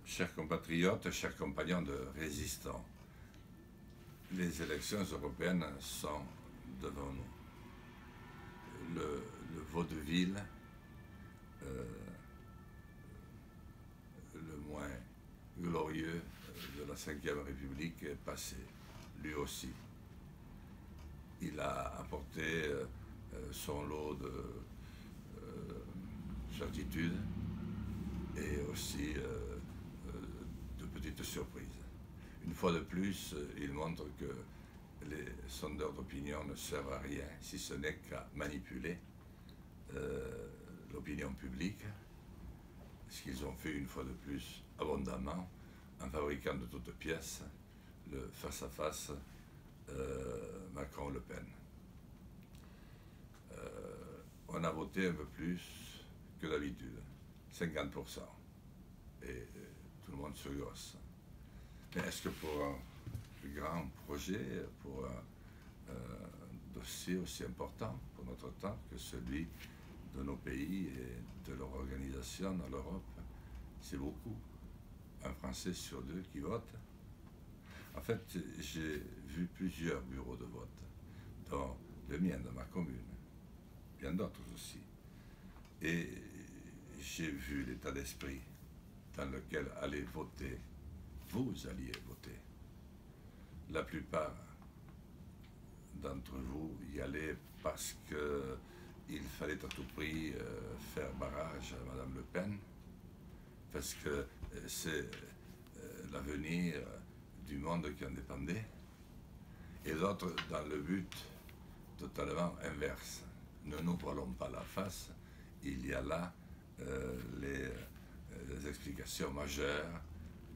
Chers compatriotes, chers compagnons de résistants, les élections européennes sont devant nous. Le vaudeville, le moins glorieux de la Ve République est passé, lui aussi. Il a apporté son lot de certitudes et aussi de petites surprises. Une fois de plus, il montre que les sondeurs d'opinion ne servent à rien, si ce n'est qu'à manipuler l'opinion publique, ce qu'ils ont fait une fois de plus abondamment en fabriquant de toutes pièces le face-à-face Macron-Le Pen. On a voté un peu plus que d'habitude, 50%, et tout le monde se gosse. Mais est-ce que pour un grand projet, pour un dossier aussi important pour notre temps que celui de nos pays et de leur organisation dans l'Europe, c'est beaucoup, un Français sur deux qui vote? En fait, j'ai vu plusieurs bureaux de vote, dont le mien, de ma commune, bien d'autres aussi. Et j'ai vu l'état d'esprit dans lequel allaient voter, vous alliez voter. La plupart d'entre vous y allaient parce qu'il fallait à tout prix faire barrage à Madame Le Pen, parce que c'est l'avenir du monde qui en dépendait, et d'autres dans le but totalement inverse. Ne nous voilons pas la face, il y a là les explications majeures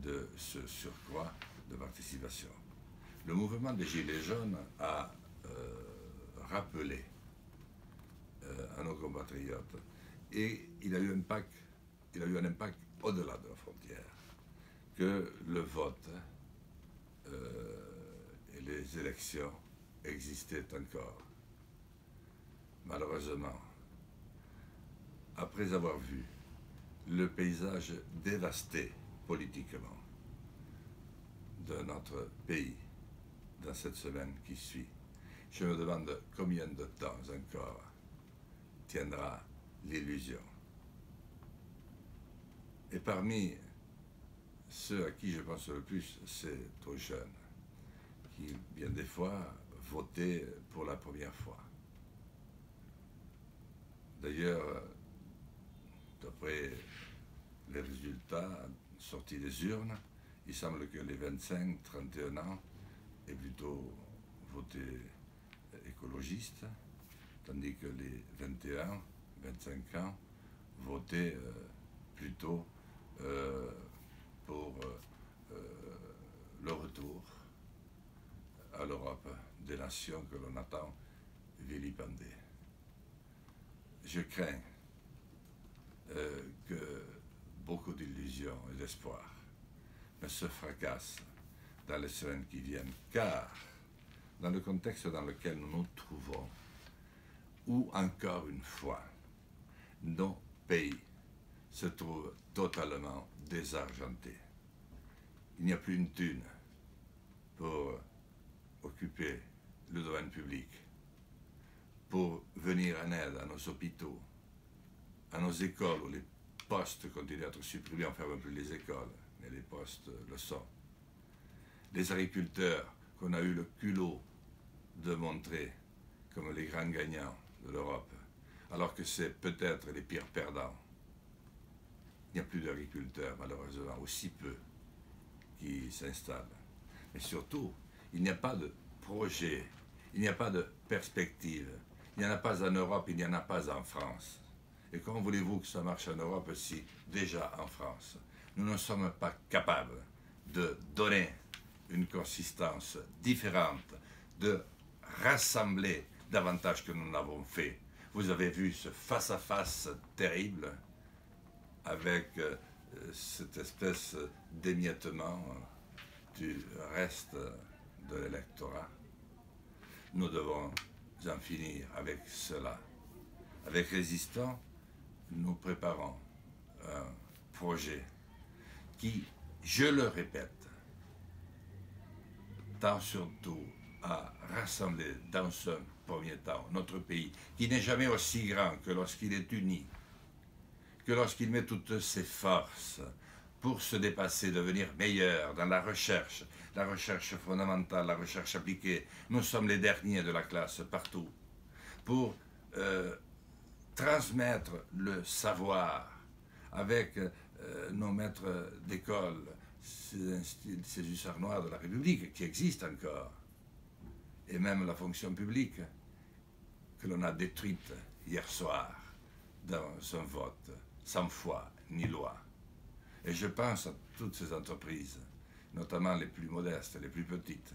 de ce surcroît de participation. Le mouvement des Gilets jaunes a rappelé à nos compatriotes, et il a eu un impact au-delà de la frontière, que le vote et les élections existaient encore. Malheureusement, après avoir vu le paysage dévasté politiquement de notre pays dans cette semaine qui suit, je me demande combien de temps encore tiendra l'illusion. Et parmi ceux à qui je pense le plus, c'est aux jeunes, qui bien des fois votaient pour la première fois. D'ailleurs, d'après les résultats sortis des urnes, il semble que les 25-31 ans aient plutôt voté écologiste, tandis que les 21-25 ans votaient plutôt pour le retour à l'Europe des nations que l'on attend vilipender. Je crains que beaucoup d'illusions et d'espoir ne se fracassent dans les semaines qui viennent, car dans le contexte dans lequel nous nous trouvons, où encore une fois, nos pays se trouvent totalement désargentés. Il n'y a plus une thune pour occuper le domaine public, pour venir en aide à nos hôpitaux, à nos écoles où les postes continuent à être supprimés. On ne ferme plus les écoles, mais les postes le sont. Les agriculteurs qu'on a eu le culot de montrer comme les grands gagnants de l'Europe, alors que c'est peut-être les pires perdants. Il n'y a plus d'agriculteurs, malheureusement, aussi peu qui s'installent. Mais surtout, il n'y a pas de projet, il n'y a pas de perspective. Il n'y en a pas en Europe, il n'y en a pas en France. Et comment voulez-vous que ça marche en Europe si, déjà en France, nous ne sommes pas capables de donner une consistance différente, de rassembler davantage que nous n'avons fait. Vous avez vu ce face-à-face terrible avec cette espèce d'émiettement du reste de l'électorat. Nous devons en finir avec cela. Avec Résistants, nous préparons un projet qui je le répète, tend surtout à rassembler dans un premier temps notre pays, qui n'est jamais aussi grand que lorsqu'il est uni, que lorsqu'il met toutes ses forces pour se dépasser, devenir meilleur dans la recherche fondamentale, la recherche appliquée. Nous sommes les derniers de la classe partout. Pour transmettre le savoir avec nos maîtres d'école, ces hussards noirs de la République qui existent encore, et même la fonction publique que l'on a détruite hier soir dans un vote sans foi ni loi. Et je pense à toutes ces entreprises, notamment les plus modestes, les plus petites,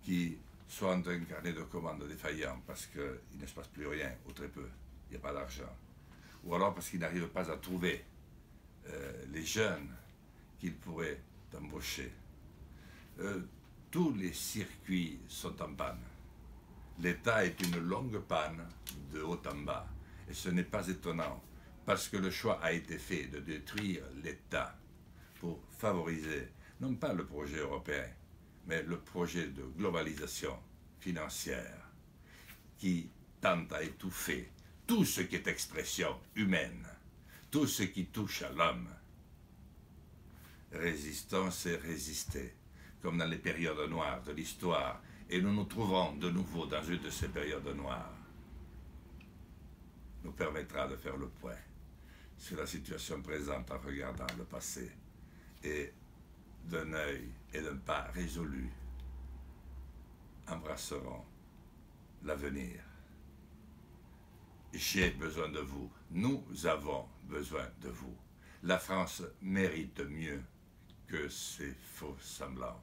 qui sont un carnet de commandes défaillant parce qu'il ne se passe plus rien, ou très peu, il n'y a pas d'argent. Ou alors parce qu'ils n'arrivent pas à trouver les jeunes qu'ils pourraient embaucher. Tous les circuits sont en panne. L'État est une longue panne de haut en bas. Et ce n'est pas étonnant, parce que le choix a été fait de détruire l'État pour favoriser, non pas le projet européen, mais le projet de globalisation financière qui tente à étouffer tout ce qui est expression humaine, tout ce qui touche à l'homme. Résistons, c'est résister, comme dans les périodes noires de l'histoire, et nous nous trouvons de nouveau dans une de ces périodes noires. Nous permettra de faire le point sur la situation présente en regardant le passé, et d'un œil et d'un pas résolu, embrasserons l'avenir. J'ai besoin de vous, nous avons besoin de vous. La France mérite mieux que ces faux semblants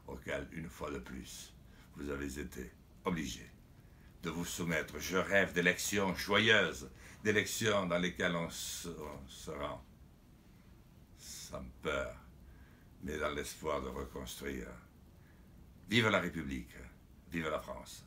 auxquels, une fois de plus, vous avez été obligés de vous soumettre. Je rêve d'élections joyeuses, d'élections dans lesquelles on se rend sans peur, mais dans l'espoir de reconstruire. Vive la République, vive la France.